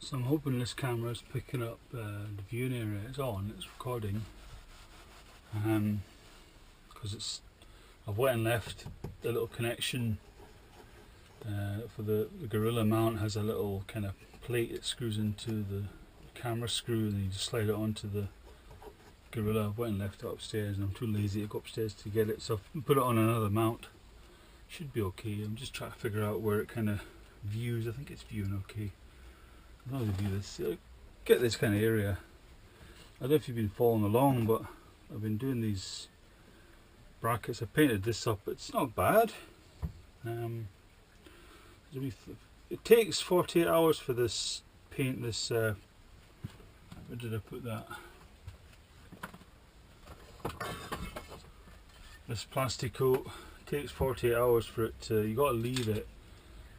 So I'm hoping this camera is picking up the viewing area. It's on, it's recording. Because I've went and left the little connection for the Gorilla mount. Has a little kind of plate that screws into the camera screw, and you just slide it onto the Gorilla. I went and left it upstairs, and I'm too lazy to go upstairs to get it, so I've put it on another mount. Should be okay. I'm just trying to figure out where it kind of views. I think it's viewing okay. I don't know how to view this. Get this kind of area. I don't know if you've been following along, but I've been doing these brackets. I painted this up. It's not bad. It takes 48 hours for this paint. This where did I put that? This plastic coat takes 48 hours for it to. You got to leave it.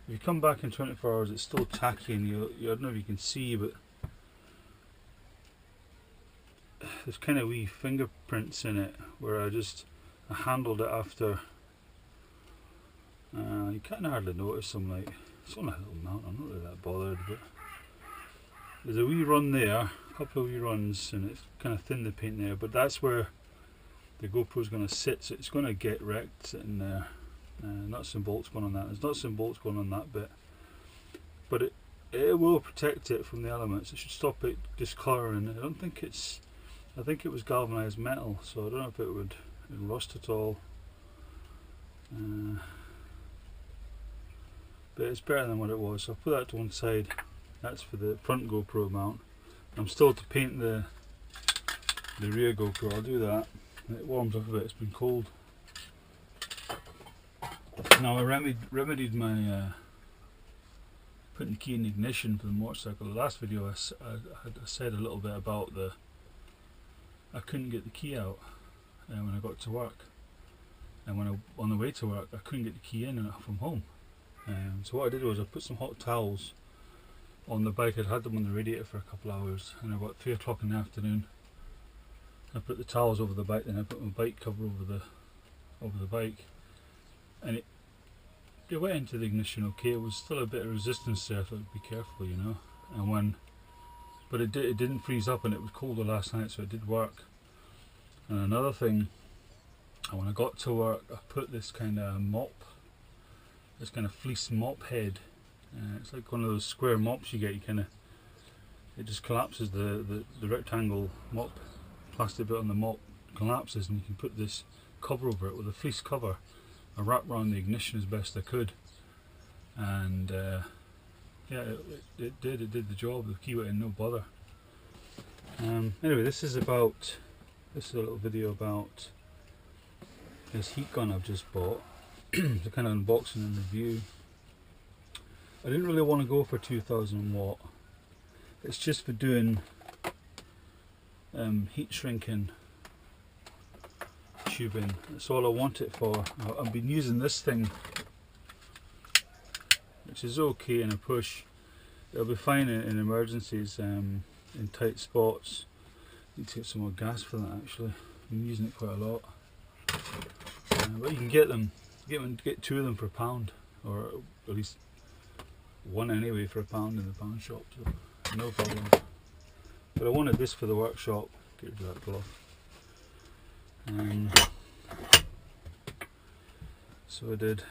If you come back in 24 hours, it's still tacky, and I don't know if you can see, but there's kind of wee fingerprints in it where I handled it after. You can't hardly notice them. Like, it's on a little mount. I'm not really that bothered, but there's a wee run there, a couple of wee runs, and it's kind of thin the paint there. But that's where the GoPro is going to sit, so it's going to get wrecked sitting there. Nuts and bolts going on that. There's nuts and bolts going on that bit, but it will protect it from the elements. It should stop it discoloring. I don't think it's. I think it was galvanized metal, so I don't know if it would rust at all. But it's better than what it was. So I'll put that to one side. That's for the front GoPro mount. I'm still to paint the rear GoPro. I'll do that. It warms up a bit. It's been cold. Now I remedied my putting the key in the ignition for the motorcycle. The last video I said a little bit about I couldn't get the key out when I got to work, and when on the way to work I couldn't get the key in from home. So what I did was I put some hot towels on the bike. I'd had them on the radiator for a couple of hours, and about 3 o'clock in the afternoon I put the towels over the bike, then I put my bike cover over the bike, and it went into the ignition okay. It was still a bit of resistance there, so be careful, you know. But it didn't freeze up, and it was colder last night, so it did work. And another thing, when I got to work, I put this kind of mop, this kind of fleece mop head. It's like one of those square mops you get. It just collapses. The rectangle mop, plastic bit on the mop collapses, and you can put this cover over it with a fleece cover. I wrapped around the ignition as best I could, and yeah, it did the job. The key went in, no bother. Anyway, this is a little video about this heat gun I've just bought. It's a kind of unboxing and review. I didn't really want to go for 2000 watt. It's just for doing heat shrinking tubing. That's all I want it for. I've been using this thing, which is okay in a push. It'll be fine in emergencies, in tight spots. I need to get some more gas for that actually. I'm using it quite a lot. But you can get 2 of them for £1, or at least 1 anyway for £1 in the pound shop, so no problem. But I wanted this for the workshop. Get rid of that glove. So I did.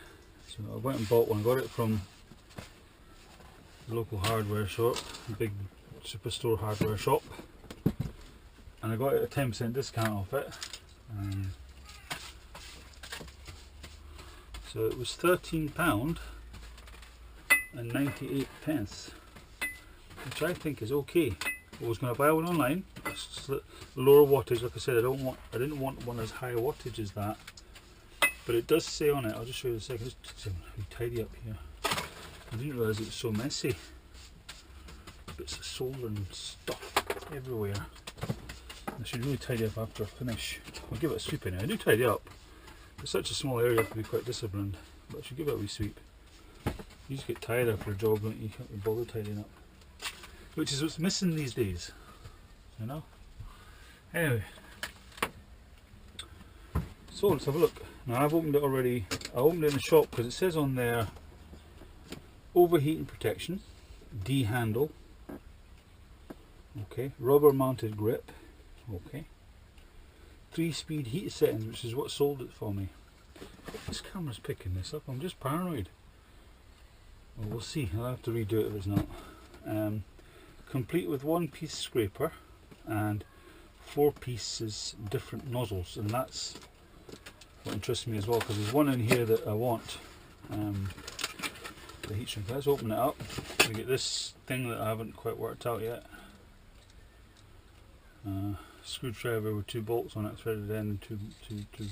So I went and bought one. I got it from the local hardware shop, a big superstore hardware shop, and I got it a 10% discount off it. So it was £13 and 98 pence, which I think is okay. I was going to buy one online, lower wattage. Like I said, I didn't want one as high wattage as that, but it does say on it. I'll just show you in a second. Just tidy up here. I didn't realise it was so messy. Bits of solder and stuff everywhere. I should really tidy up after I finish. I'll give it a sweep anyway. I do tidy up. It's such a small area, I have to be quite disciplined, but I should give it a wee sweep. You just get tired after a job, don't you? Can't be bothered tidying up. Which is what's missing these days, you know. Anyway, so let's have a look. Now I've opened it already. I opened it in the shop because it says on there Overheating Protection, D handle, Okay, rubber mounted grip. Okay, 3-speed heat settings, which is what sold it for me. This camera's picking this up. I'm just paranoid. Well, we'll see. I'll have to redo it if it's not. Complete with 1-piece scraper and 4 pieces different nozzles, and that's what interests me as well, because there's one in here that I want. The heat shrink. Let's open it up. We get this thing that I haven't quite worked out yet. Screwdriver with 2 bolts on it, threaded end, and two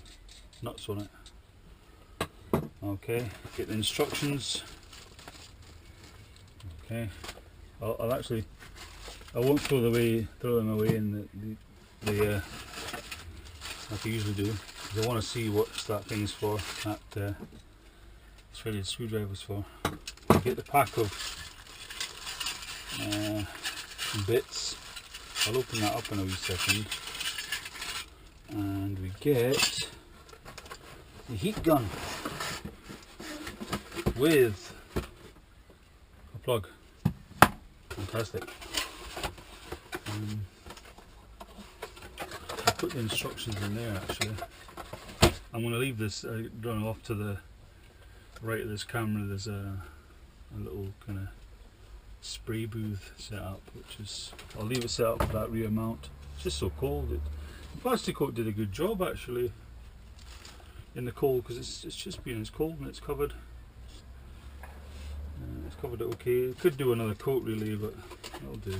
nuts on it. Okay, get the instructions. Okay, I won't throw them away in the like I usually do, because I want to see what that thing's for, that threaded screwdriver's for. Get the pack of bits. I'll open that up in a wee second, and we get the heat gun with a plug. Fantastic. I'll put the instructions in there actually. I'm going to leave this drawn off to the right of this camera. There's a little kind of spray booth set up, which is, I'll leave it set up for that rear mount. It's just so cold. The plastic coat did a good job actually in the cold, because it's just being as cold, and it's covered. It's covered it okay. It could do another coat really, but that'll do.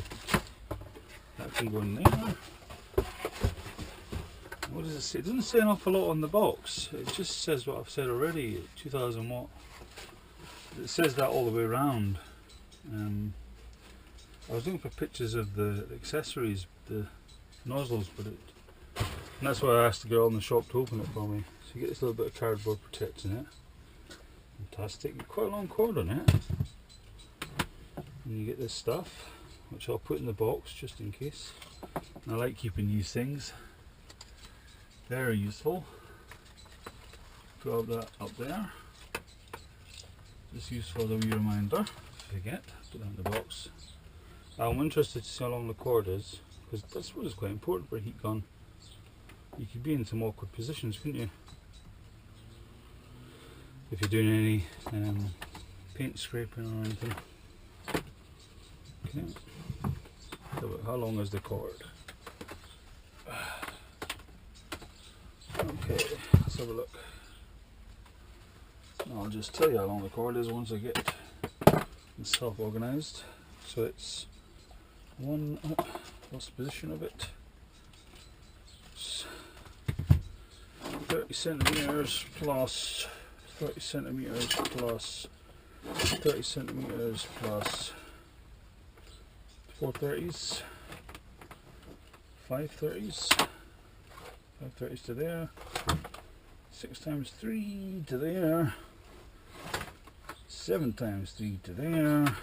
That can go in there. What does it say? It doesn't say an awful lot on the box. It just says what I've said already, 2000 watt. It says that all the way around. I was looking for pictures of the accessories, the nozzles, but and that's why I asked the girl in the shop to open it for me. So you get this little bit of cardboard protecting it. Fantastic. Quite a long cord on it. And you get this stuff, which I'll put in the box just in case. And I like keeping these things. Very useful. Drop that up there. Just useful as a wee reminder. Forget, put that in the box. I'm interested to see how long the cord is, because that's what is quite important for a heat gun. You could be in some awkward positions, couldn't you? If you're doing any paint scraping or anything. Okay. So how long is the cord? Okay, let's have a look. I'll just tell you how long the cord is once I get myself organised. So it's what's the position of it? It's 30 centimeters plus 30 centimeters plus 30 centimeters plus 4 30s, 5 30s, 5 30s to there, 6 times 3 to there, 7 times 3 to there,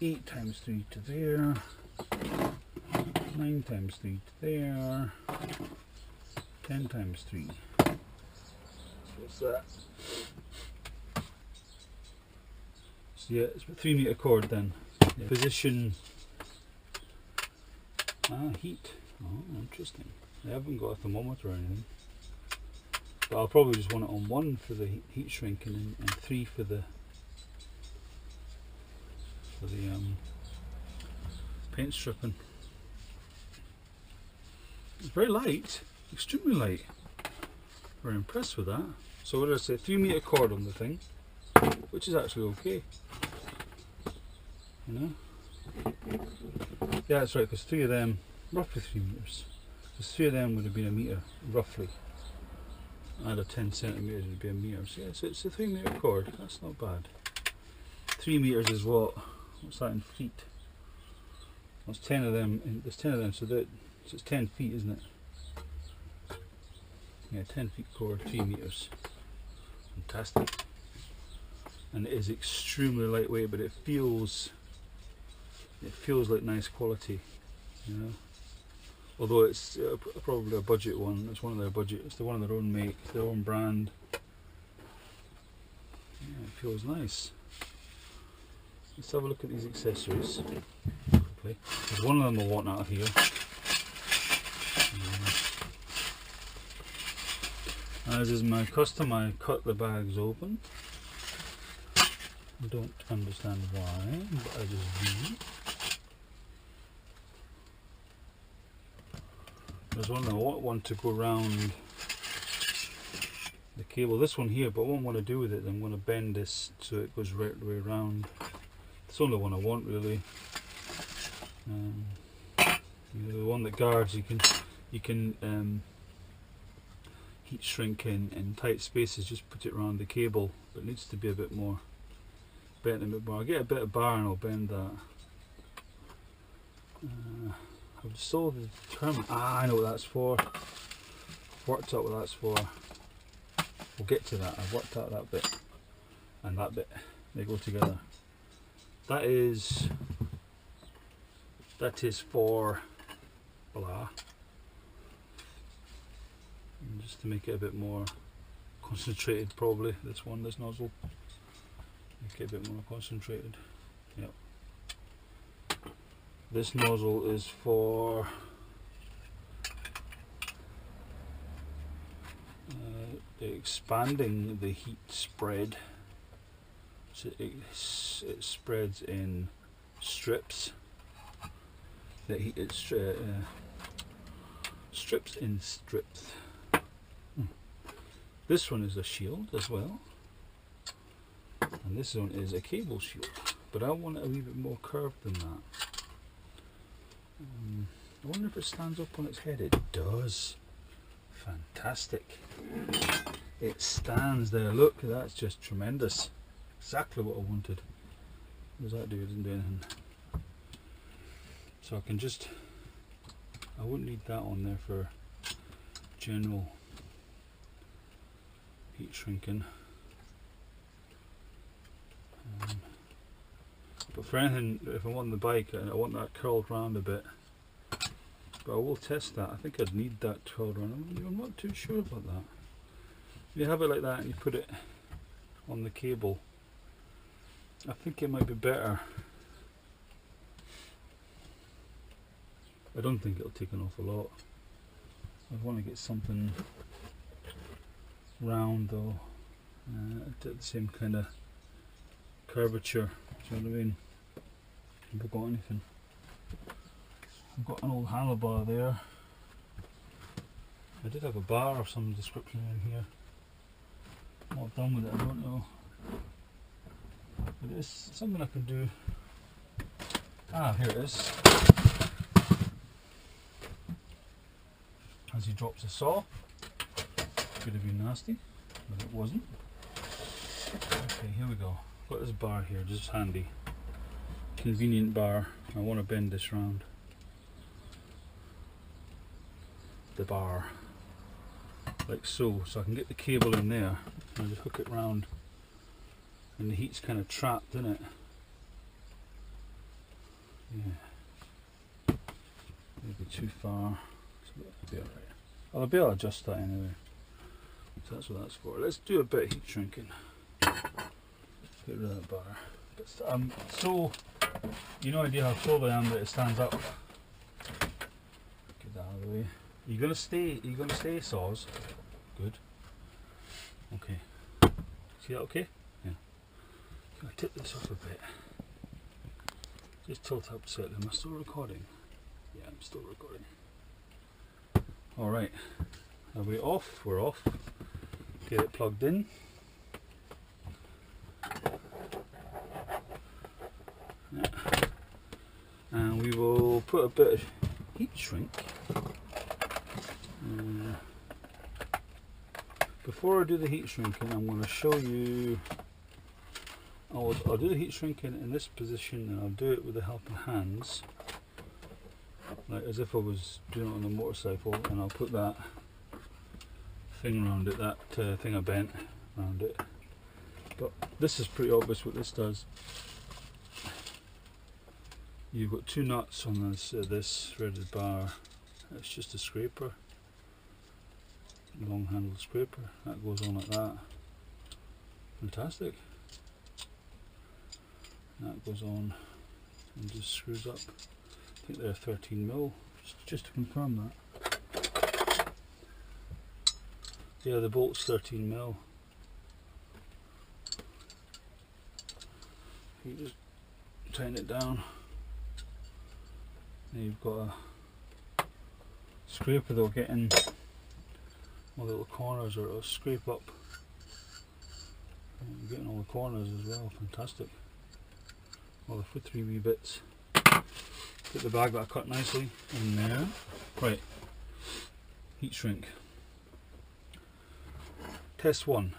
8 times 3 to there, 9 times 3 to there, 10 times 3. So what's that? So yeah, it's a 3 meter cord then. Yeah. Position. Heat. Oh, interesting. I haven't got a thermometer or anything. But I'll probably just want it on 1 for the heat shrink and 3 for the paint stripping. It's very light, extremely light. Very impressed with that. So what did I say? 3 meter cord on the thing, which is actually okay. You know? Yeah, that's right, because 3 of them, roughly 3 meters. Because 3 of them would have been a meter, roughly. Another 10 centimeters would be a meter. So yeah, so it's a 3 meter cord. That's not bad. 3 meters is what? What's that in feet? Well, it's 10 of them. There's 10 of them, so it's 10 feet, isn't it? Yeah, 10 feet cord, 3 meters. Fantastic. And it is extremely lightweight, but it feels like nice quality, you know. Although it's probably a budget one. It's one of their budget. It's the one of their own make, their own brand. Yeah, it feels nice. Let's have a look at these accessories. basically. There's one of them I want out of here. As is my custom, I cut the bags open. I don't understand why, but I just do. There's one I want to go around the cable, this one here, but what I want to do with it, I'm going to bend this so it goes right the way around. It's the only one I want really. You know, the one that guards, you can heat shrink in tight spaces, just put it around the cable, but it needs to be a bit more bent a bit more. I'll get a bit of bar and I'll bend that. I've solved the term. I know what that's for. I've worked out what that's for. We'll get to that. I've worked out that bit and that bit. They go together. That is for blah. And just to make it a bit more concentrated, probably this nozzle. Make it a bit more concentrated. Yep. This nozzle is for expanding the heat spread, so it spreads in strips. The heat strips in strips. This one is a shield as well, and this one is a cable shield, but I want it a wee bit more curved than that. I wonder if it stands up on its head. It does. Fantastic. It stands there. Look, that's just tremendous. Exactly what I wanted. What does that do? It doesn't do anything. So I can just, I wouldn't need that on there for general heat shrinking. But for anything, if I want the bike, I want that curled round a bit. But I will test that. I think I'd need that curled round. I'm not too sure about that. If you have it like that and you put it on the cable, I think it might be better. I don't think it'll take an awful lot. I want to get something round though, at the same kind of curvature. Do you know what I mean? Have I got anything? I've got an old handlebar there. I did have a bar of some description in here. What I've done with it, I don't know. But it's something I can do. Ah, here it is. As he drops a saw. Could have been nasty, but it wasn't. Okay, here we go. Got this bar here, just handy. Convenient bar. I want to bend this round. The bar. Like so. So I can get the cable in there and just hook it round. And the heat's kind of trapped in it. Yeah. Maybe too far. So that'll be alright. I'll be able to adjust that anyway. So that's what that's for. Let's do a bit of heat shrinking. Get rid of that bar. But I'm so, you no idea how tall I am that it stands up. Get that out of the way. Are you gonna stay saws? Good. Okay. See that okay? Yeah. Can I tip this off a bit? Just tilt up slightly. Am I still recording? Yeah, I'm still recording. Alright. Are we off? We're off. Get it plugged in. Yeah. And we will put a bit of heat shrink. Before I do the heat shrinking, I'm going to show you. I'll do the heat shrinking in this position, and I'll do it with the help of hands, like as if I was doing it on a motorcycle. And I'll put that thing around it, that thing I bent around it. But this is pretty obvious what this does. You've got two nuts on this threaded bar. It's just a scraper, long handled scraper. That goes on like that. Fantastic. That goes on and just screws up. think they're 13mm, just to confirm that. Yeah, the bolt's 13mm. You just tighten it down. Then you've got a scraper that'll get in all the little corners, or it'll scrape up. And you're getting all the corners as well, fantastic. All the three wee bits. Put the bag that I cut nicely in there. Right, heat shrink. Test 1.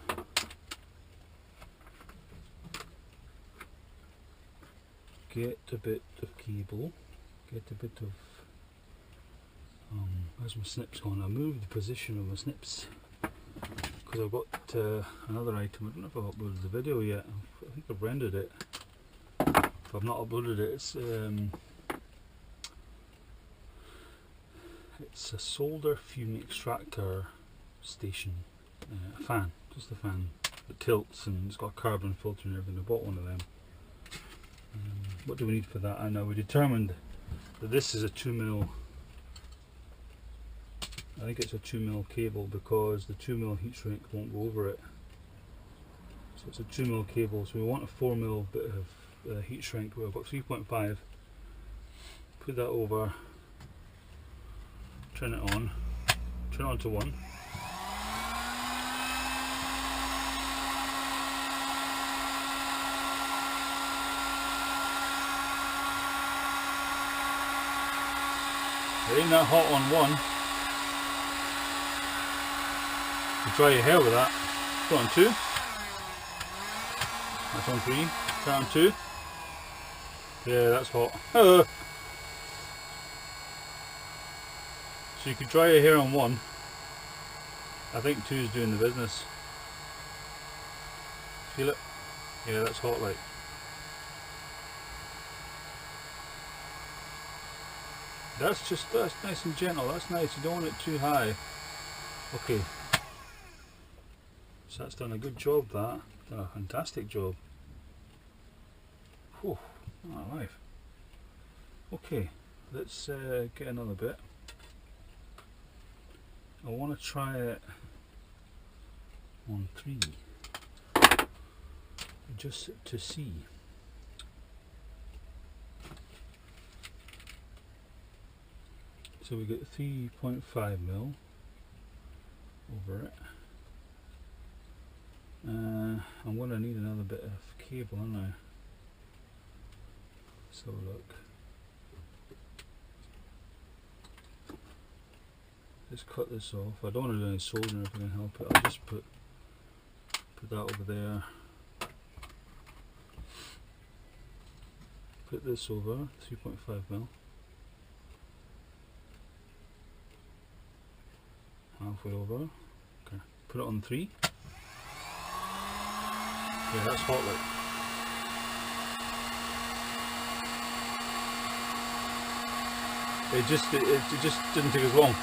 Get a bit of cable, get a bit of, where's my snips gone? I moved the position of my snips because I've got another item. I don't know if I've uploaded the video yet. I think I've rendered it. If I've not uploaded it, it's a solder fume extractor station, a fan, just a fan that tilts, and it's got a carbon filter and everything. I bought one of them. What do we need for that? I know we determined that this is a 2mm. I think it's a 2mm cable because the 2mm heat shrink won't go over it. So it's a 2mm cable. So we want a 4mm bit of heat shrink. We've got 3.5. Put that over. Turn it on. Turn it on to 1. It ain't that hot on 1. You dry your hair with that. Put on 2. That's on 3. Turn on 2. Yeah, that's hot. So you could dry your hair on 1. I think 2 is doing the business. Feel it? Yeah, that's hot like. That's nice and gentle, that's nice, you don't want it too high. Okay. So that's done a good job, that. Done a fantastic job. Whew, not alive. Okay, let's get another bit. I want to try it on 3. Just to see. So we get 3.5mm over it. I'm going to need another bit of cable, aren't I? So look. Let's cut this off. I don't want to do any soldering if I can help it. I'll just put that over there. Put this over, 3.5mm. Halfway over. Okay. Put it on 3. Yeah, that's hot like. It just didn't take as long.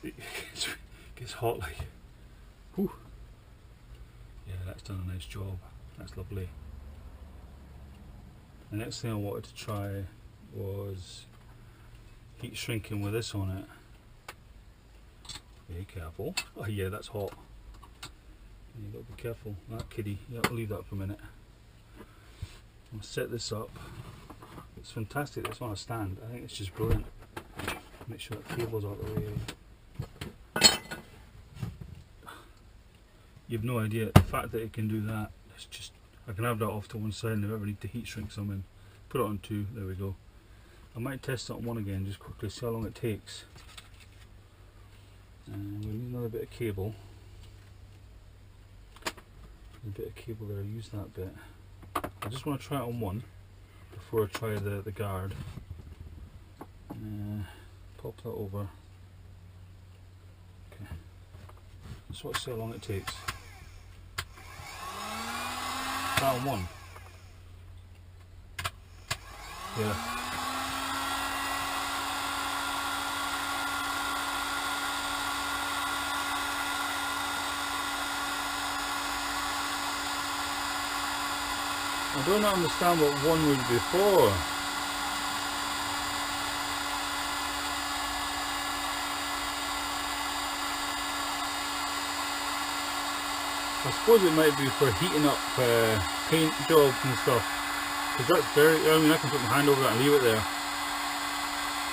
It gets hot like. Whew. Yeah, that's done a nice job. That's lovely. The next thing I wanted to try was heat shrinking with this on it. Be careful. Oh yeah, that's hot. You've got to be careful. That kiddie, you have to leave that for a minute. I'll set this up. It's fantastic, it's on a stand. I think it's just brilliant. Make sure that cable's out of the way. You've no idea, the fact that it can do that, it's just, I can have that off to one side and if I ever need to heat shrink something, put it on 2, there we go. I might test it on 1 again, just quickly, see how long it takes. And we need another bit of cable. A bit of cable there, I'll use that bit. I just want to try it on 1 before I try the guard. Pop that over. Okay. Just want to see how long it takes. That on 1. Yeah. I don't understand what 1 was before. I suppose it might be for heating up paint jobs and stuff, because that's very, I mean I can put my hand over that and leave it there.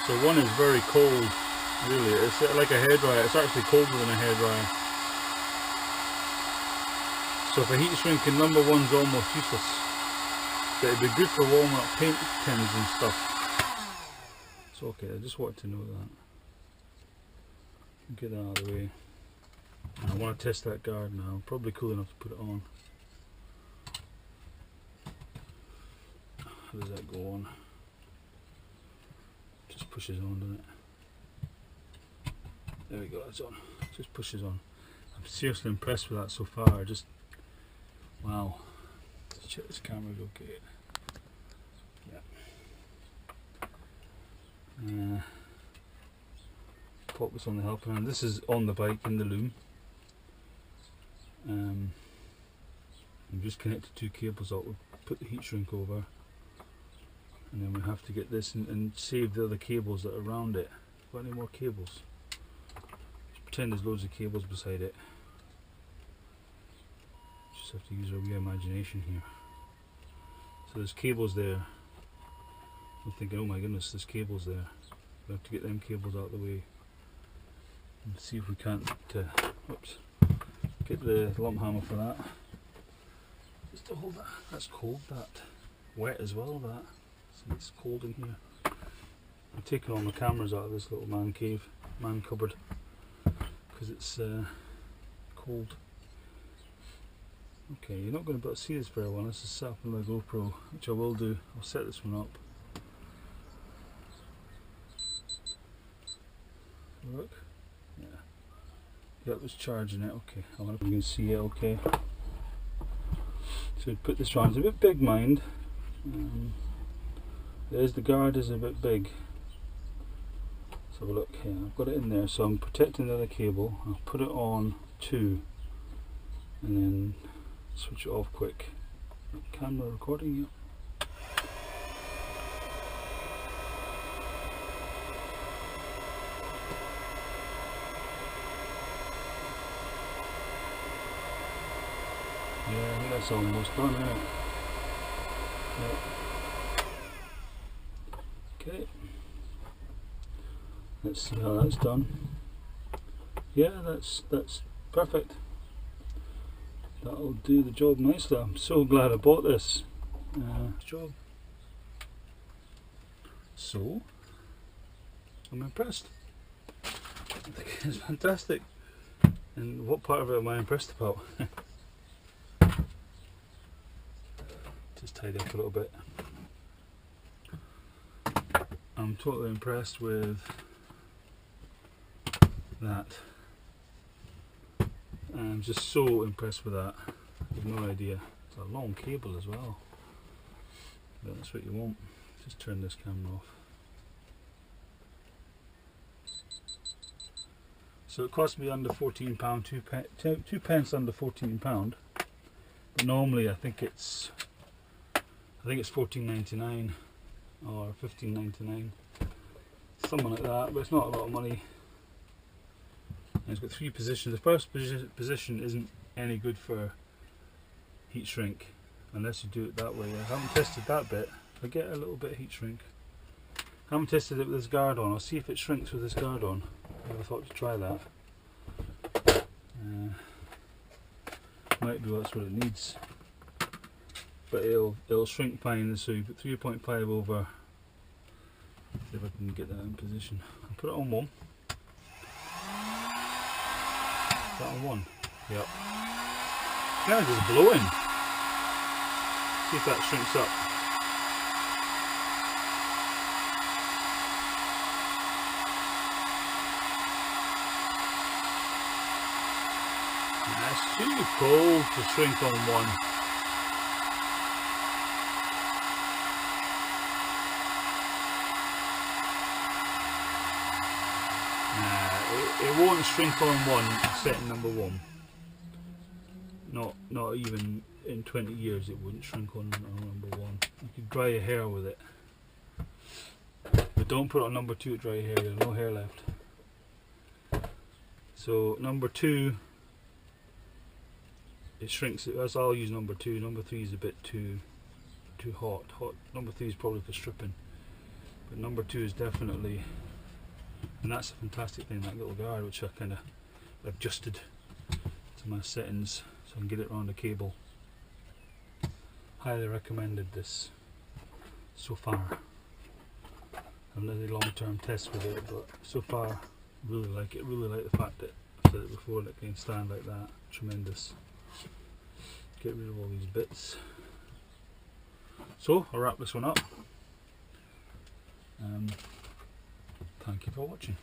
So one is very cold, really. It's like a hairdryer. It's actually colder than a hairdryer. So for heat shrinking, number one's almost useless. But it'd be good for warming up paint tins and stuff. It's okay, I just wanted to know that. Get that out of the way. I want to test that guard now. Probably cool enough to put it on. How does that go on? Just pushes on, doesn't it? There we go, it's on. Just pushes on. I'm seriously impressed with that so far. Just wow. Let's check this camera's okay. Yeah. Pop this on the helper hand. This is on the bike in the loom. I'm just connected two cables up. We'll put the heat shrink over, and then we have to get this and save the other cables that are around it. Got any more cables? Just pretend there's loads of cables beside it. Just have to use our wee imagination here. So there's cables there. I'm thinking, oh my goodness, there's cables there. We have to get them cables out of the way and see if we can't oops, get the lump hammer for that. Just to hold that. That's cold, that. Wet as well, that. See, it's cold in here. I'm taking all my cameras out of this little man cupboard, because it's cold. Okay, you're not going to be able to see this very well. This is set up on my GoPro, which I will do. I'll set this one up. Look. Yeah. That was charging it. Okay. I wonder if you can see it okay. So put this on. It's a bit big, mind. There's the guard is a bit big. So have a look here. I've got it in there. So I'm protecting the other cable. I'll put it on 2 and then switch it off quick. Camera recording you. Yeah, I think that's almost done, isn't it? Yeah. Okay. Let's see how that's done. Yeah, that's perfect. That'll do the job nicely. I'm so glad I bought this. Job. So, I'm impressed. I think it's fantastic. And what part of it am I impressed about? Just tidy up a little bit. I'm totally impressed with that. I'm just so impressed with that. I have no idea. It's a long cable as well. But that's what you want. Just turn this camera off. So it cost me under £14, 2 pence under £14. But normally I think it's £14.99 or £15.99, something like that. But it's not a lot of money. And it's got 3 positions. The first position isn't any good for heat shrink unless you do it that way. I haven't tested that bit. I get a little bit of heat shrink. I haven't tested it with this guard on. I'll see if it shrinks with this guard on. I never thought to try that. Might be that's what it needs. But it'll shrink fine. So you put 3.5 over. See if I can get that in position. I'll put it on 1. Is that on 1? Yep. Now it's just blowing. See if that shrinks up. That's too cold to shrink on 1. It won't shrink on 1, setting number 1. Not even in 20 years it wouldn't shrink on number 1. You could dry your hair with it. But don't put it on number 2 to dry your hair, there's no hair left. So number 2 it shrinks it. That's I'll use number 2. Number 3 is a bit too hot. Number 3 is probably for stripping, but number 2 is definitely, and that's a fantastic thing, that little guard which I kind of adjusted to my settings so I can get it around the cable. Highly recommended this so far. I've not had a long-term test with it, but so far really like it. Really like the fact that I said it before, that it can stand like that. Tremendous. Get rid of all these bits. So I'll wrap this one up. Thank you for watching.